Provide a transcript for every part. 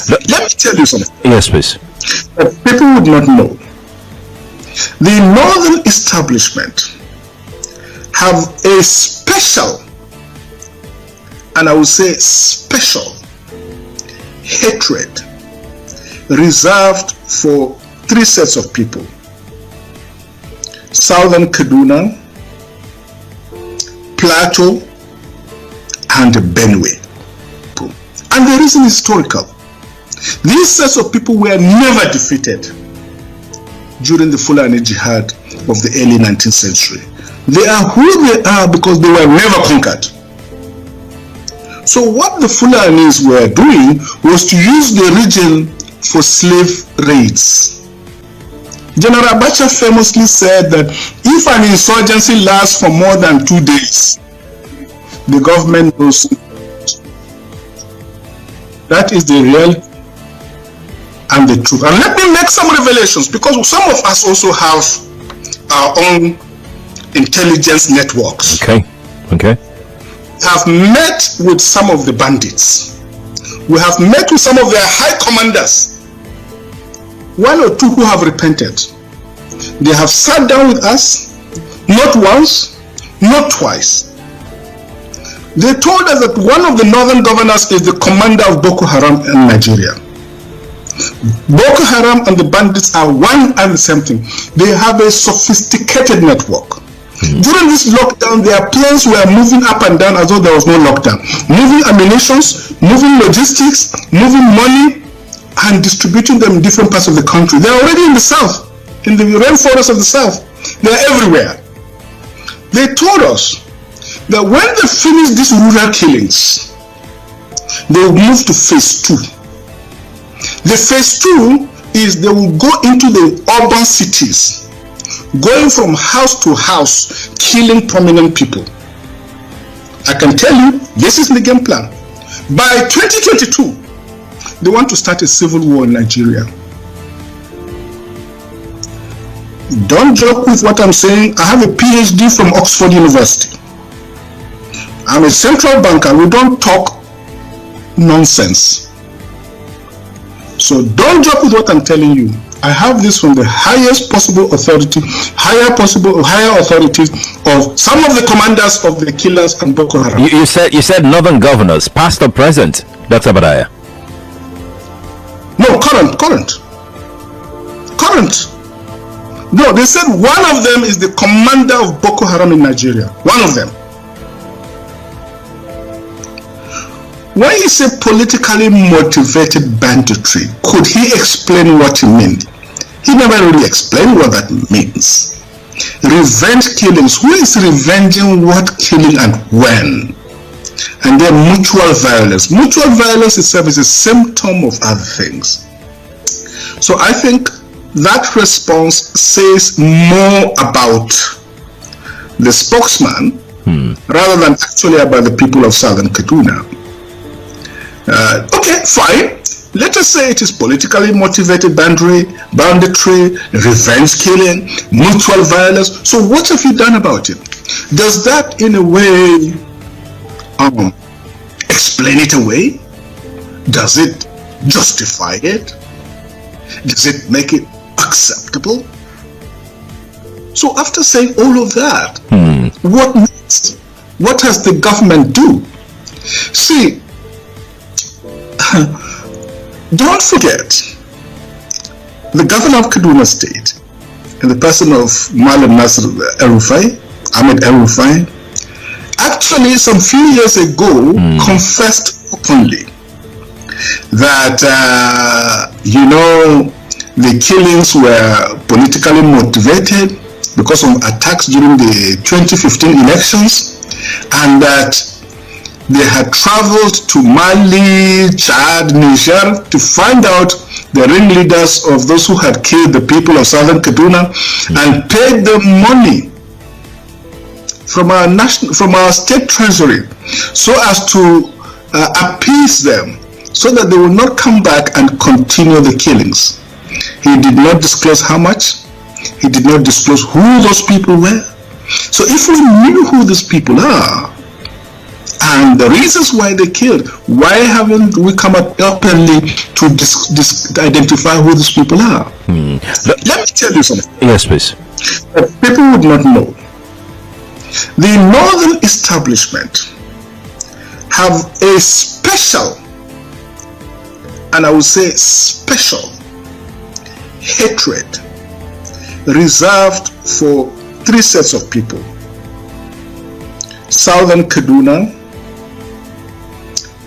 Let me tell you something. Yes, please. That people would not know. The northern establishment have a special, and I would say special, hatred reserved for three sets of people: Southern Kaduna, Plateau, and Benue. And the reason is historical. These sets of people were never defeated during the Fulani Jihad of the early 19th century. They are who they are because they were never conquered. So what the Fulanis were doing was to use the region for slave raids. General Abacha famously said that if an insurgency lasts for more than 2 days, the government knows. That is the real and the truth. And let me make some revelations, because some of us also have our own intelligence networks. Okay. Have met with some of the bandits. We have met with some of their high commanders. One or two who have repented. They have sat down with us, not once, not twice. They told us that one of the northern governors is the commander of Boko Haram in Nigeria. Boko Haram and the bandits are one and the same thing. They have a sophisticated network. During this lockdown, their planes were moving up and down as though there was no lockdown. Moving ammunitions, moving logistics, moving money, and distributing them in different parts of the country. They're already in the south, in the rainforest of the south. They're everywhere. They told us that when they finish these rural killings, they will move to phase 2. The phase 2 is they will go into the urban cities, going from house to house, killing prominent people. I can tell you, this is the game plan. By 2022, they want to start a civil war in Nigeria. Don't joke with what I'm saying. I have a PhD from Oxford University. I'm a central banker. We don't talk nonsense. So don't joke with what I'm telling you. I have this from the highest possible authority, higher authorities of some of the commanders of the killers and Boko Haram. You said northern governors, past or present, Dr. Badaya? No, current. No, they said one of them is the commander of Boko Haram in Nigeria. One of them. When he said politically motivated banditry, could he explain what he meant? He never really explained what that means. Revenge killings. Who is revenging what killing and when? And then mutual violence. Mutual violence itself is a symptom of other things. So I think that response says more about the spokesman rather than actually about the people of Southern Kaduna. Okay, fine. Let us say it is politically motivated banditry, revenge killing, mutual violence. So what have you done about it? Does that in a way explain it away? Does it justify it? Does it make it acceptable? So after saying all of that, what next? What has the government do? See, don't forget, the governor of Kaduna State, in the person of Malam Nasir Ahmed El-Rufai, actually some few years ago confessed openly that, the killings were politically motivated because of attacks during the 2015 elections, and that they had traveled to Mali, Chad, Niger to find out the ringleaders of those who had killed the people of Southern Kaduna and paid them money from our state treasury so as to appease them so that they will not come back and continue the killings. He did not disclose how much. He did not disclose who those people were. So if we knew who these people are and the reasons why they killed. Why haven't we come up openly to identify who these people are? Let me tell you something. Yes, please. People would not know. The northern establishment have a special, and I would say special, hatred reserved for three sets of people: Southern Kaduna,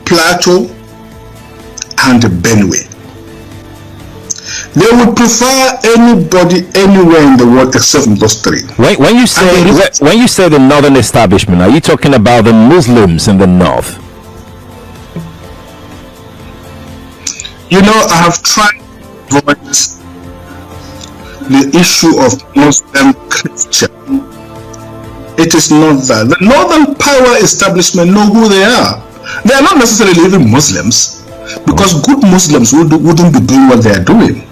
Plateau, and Benue. They would prefer anybody anywhere in the world except those three. When you say the northern establishment, are you talking about the Muslims in the north? You know, I have tried to avoid the issue of Muslim Christian. It is not that. The northern power establishment know who they are. They are not necessarily even Muslims, because good Muslims wouldn't be doing what they are doing.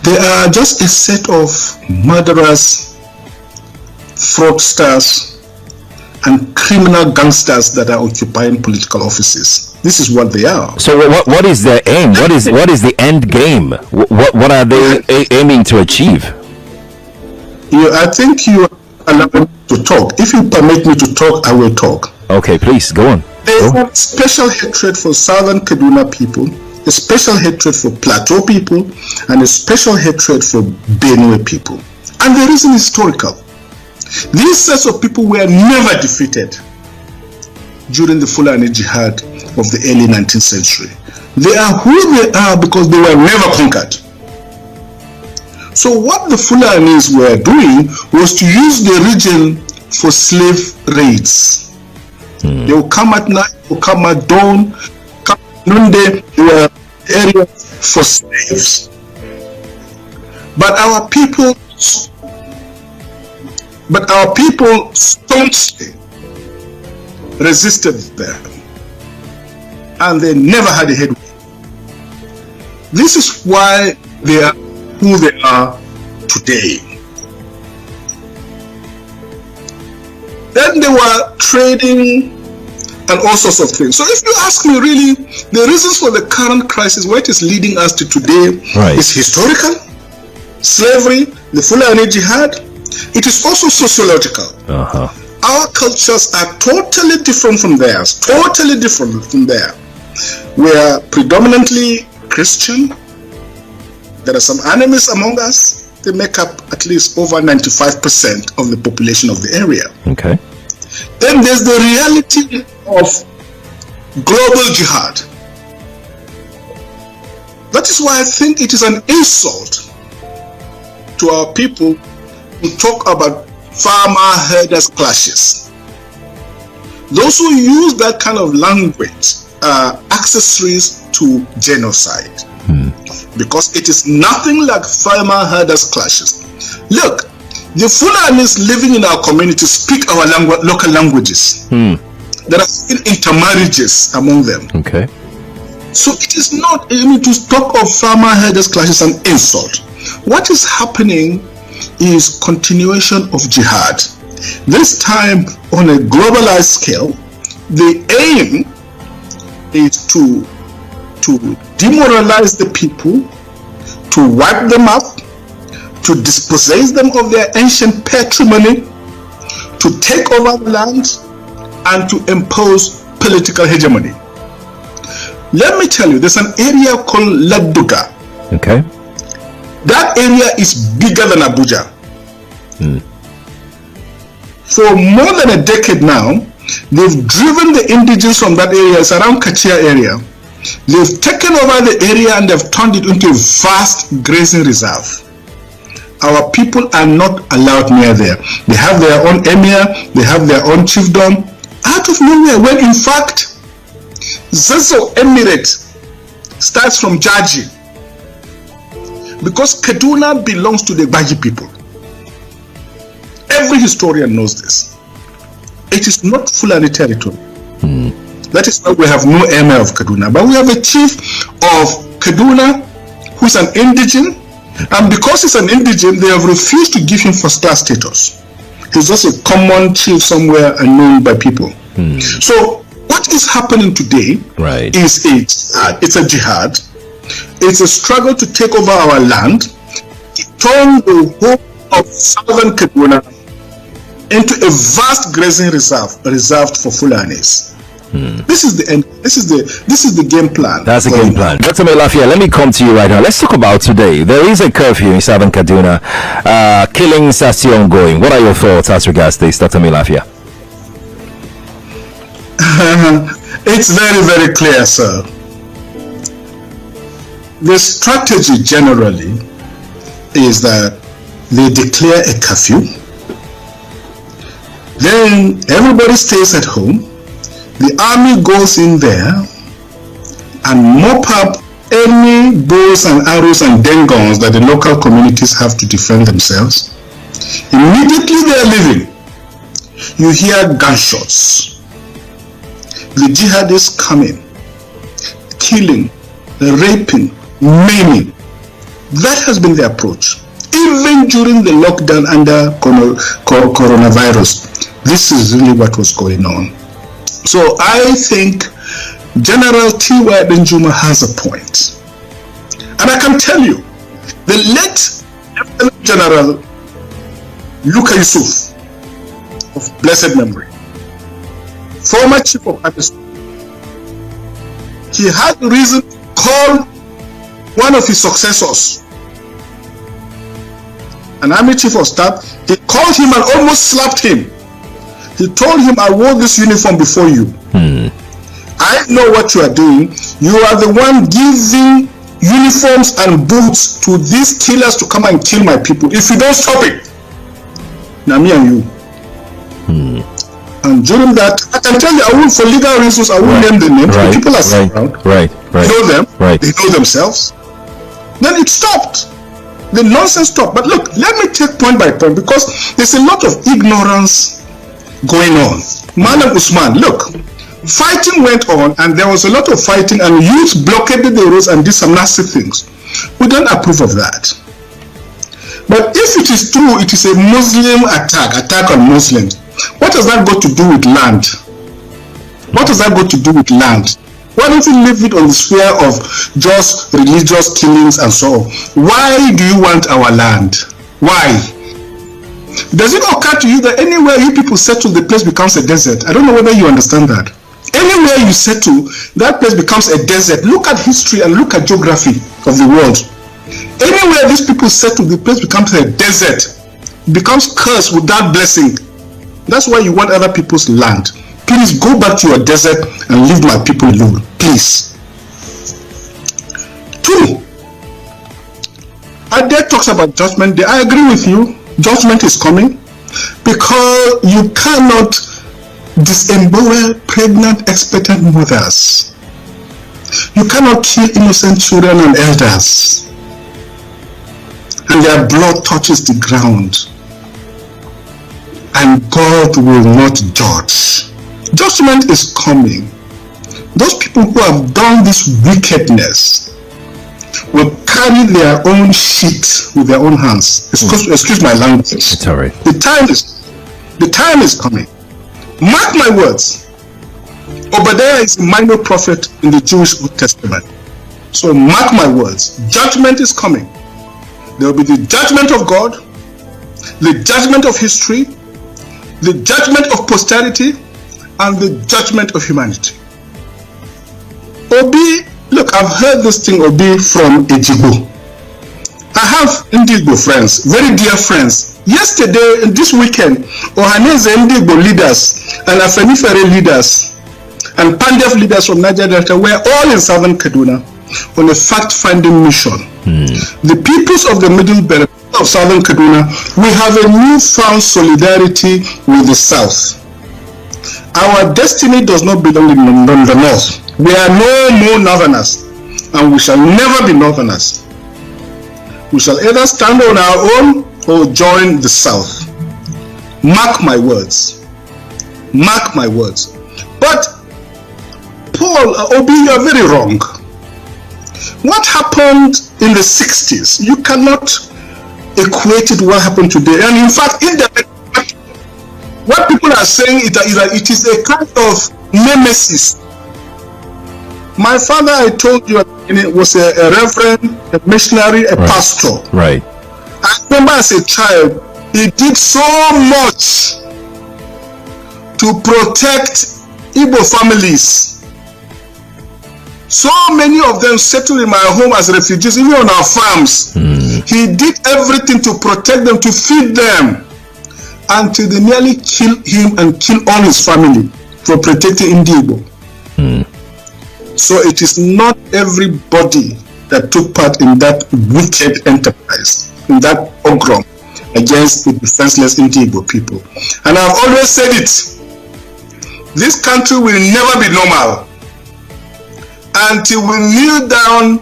They are just a set of murderers, fraudsters, and criminal gangsters that are occupying political offices. This is what they are. So what is their aim? What is the end game? What are they aiming to achieve? I think you allow me to talk. If you permit me to talk, I will talk. Okay, please go on. They have special hatred for Southern Kaduna people, a special hatred for Plateau people, and a special hatred for Benue people. And the reason is historical. These sets of people were never defeated during the Fulani Jihad of the early 19th century. They are who they are because they were never conquered. So what the Fulanis were doing was to use the region for slave raids. They will come at night, they will come at dawn, come at noonday, they were areas for slaves. But our people staunchly resisted them, and they never had a headway. This is why they are who they are today. Then they were trading and all sorts of things. So if you ask me, really, the reasons for the current crisis, where it is leading us to today, is historical, slavery, the Fulani Jihad. It is also sociological. Our cultures are totally different from theirs, totally different from there. We are predominantly Christian. There are some enemies among us. They make up at least over 95% of the population of the area. Okay. Then there's the reality of global jihad. That is why I think it is an insult to our people to talk about farmer-herders clashes. Those who use that kind of language are accessories to genocide. Because it is nothing like farmer-herders clashes. Look, the Fulanis living in our community speak our local languages. There are intermarriages among them. Okay. So it is not, to talk of farmer-herders clashes an insult. What is happening is continuation of jihad. This time on a globalized scale. The aim is to demoralize the people, to wipe them up, to dispossess them of their ancient patrimony, to take over the land, and to impose political hegemony. Let me tell you, there's an area called Laduga. Okay. That area is bigger than Abuja. For more than a decade now, they've driven the indigenous from that area. It's around Kachia area. They've taken over the area and they've turned it into a vast grazing reserve. Our people are not allowed near there. They have their own emir, they have their own chiefdom, out of nowhere, when in fact, Zazo Emirate starts from Jaji. Because Kaduna belongs to the Baji people. Every historian knows this. It is not Fulani territory. That is why we have no emir of Kaduna. But we have a chief of Kaduna who is an indigene. And because he's an indigene, they have refused to give him first-class status. He's just a common chief somewhere unknown by people. So what is happening today is it's a jihad. It's a struggle to take over our land, to turn the whole of southern Kaduna into a vast grazing reserve reserved for Fulanis. This is the end. This is the game plan. That's the game plan. Dr. Melafia, let me come to you right now. Let's talk about today. There is a curfew in southern Kaduna. Killings are still ongoing. What are your thoughts as regards this, Dr. Melafia? It's very, very clear, sir. The strategy generally is that they declare a curfew. Then everybody stays at home. The army goes in there and mop up any bows and arrows and dengons that the local communities have to defend themselves. Immediately they are leaving, you hear gunshots. The jihadists coming, killing, raping, maiming. That has been the approach. Even during the lockdown under coronavirus, this is really what was going on. So I think General T.Y. Benjuma has a point. And I can tell you, the late General Luka Yusuf, of blessed memory, former chief of army staff, he had reason to call one of his successors, an army chief of staff. He called him and almost slapped him. He told him, I wore this uniform before you. I know what you are doing. You are the one giving uniforms and boots to these killers to come and kill my people. If you don't stop it, now me and you. And during that, I can tell you, I will, for legal reasons, I won't name the names. The people are sitting around. They know them. They know themselves. Then it stopped. The nonsense stopped. But look, let me take point by point, because there's a lot of ignorance going on. Madam Usman, look, fighting went on and there was a lot of fighting and youths blockaded the roads and did some nasty things. We don't approve of that. But if it is true, it is a Muslim attack on Muslims, what has that got to do with land? What has that got to do with land? Why don't you leave it on the sphere of just religious killings and so on? Why do you want our land? Why? Does it occur to you that anywhere you people settle, the place becomes a desert? I don't know whether you understand that. Anywhere you settle, that place becomes a desert. Look at history and look at geography of the world. Anywhere these people settle, the place becomes a desert. It becomes cursed without blessing. That's why you want other people's land. Please go back to your desert and leave my people alone. Please. 2. Ade talks about judgment day. I agree with you. Judgment is coming, because you cannot disembowel pregnant, expectant mothers. You cannot kill innocent children and elders, and their blood touches the ground, and God will not judge. Judgment is coming. Those people who have done this wickedness will carry their own shit with their own hands. Excuse my language. It's all right. The time is coming. Mark my words. Obadiah is a minor prophet in the Jewish Old Testament. So mark my words. Judgment is coming. There will be the judgment of God, the judgment of history, the judgment of posterity, and the judgment of humanity. Obi, look, I've heard this thing, Obi, from Ejigbo. I have Indigbo friends, very dear friends. Yesterday, this weekend, Ohaneze Indigbo leaders and Afenifere leaders and Pandef leaders from Niger Delta were all in southern Kaduna on a fact-finding mission. The peoples of the middle belt of southern Kaduna, we have a newfound solidarity with the south. Our destiny does not belong in the north. We are no more northerners, and we shall never be northerners. We shall either stand on our own or join the south. Mark my words. Mark my words. But Paul, Obi, you are very wrong. What happened in the 60s, you cannot equate it to what happened today. And in fact, what people are saying is that it is a kind of nemesis. My father, I told you, was a reverend, a missionary, a pastor. Right. I remember as a child, he did so much to protect Igbo families. So many of them settled in my home as refugees, even on our farms. He did everything to protect them, to feed them, until they nearly killed him and killed all his family for protecting Igbo. So it is not everybody that took part in that wicked enterprise, in that pogrom against the defenseless Igbo people. And I've always said it, this country will never be normal until we kneel down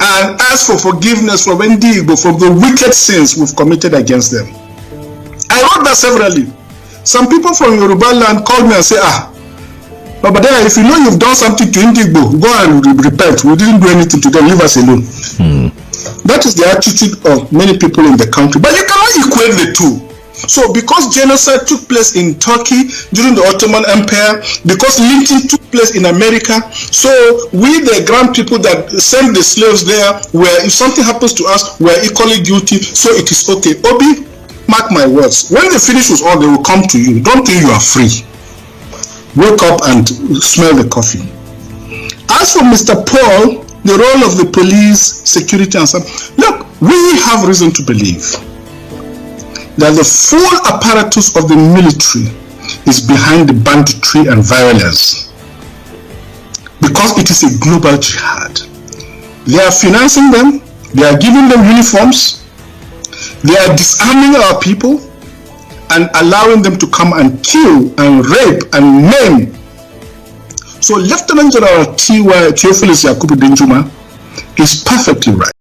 and ask for forgiveness from Igbo for the wicked sins we've committed against them. I wrote that severally. Some people from Yoruba land called me and said, but then if you know you've done something to Igbo, go and repent. We didn't do anything to them, leave us alone. That is the attitude of many people in the country. But you cannot equate the two. So because genocide took place in Turkey during the Ottoman Empire, because lynching took place in America, so we, the grand people that sent the slaves there, where if something happens to us, we're equally guilty, so it is okay. Obi, mark my words, when they finish with all, they will come to you. Don't think you are free. Wake up and smell the coffee. As for Mr. Paul, the role of the police, security and so on, look, we have reason to believe that the full apparatus of the military is behind the banditry and violence, because it is a global jihad. They are financing them, they are giving them uniforms, they are disarming our people and allowing them to come and kill and rape and maim. So Lieutenant General Theophilus Yakubu Denjuma is perfectly right.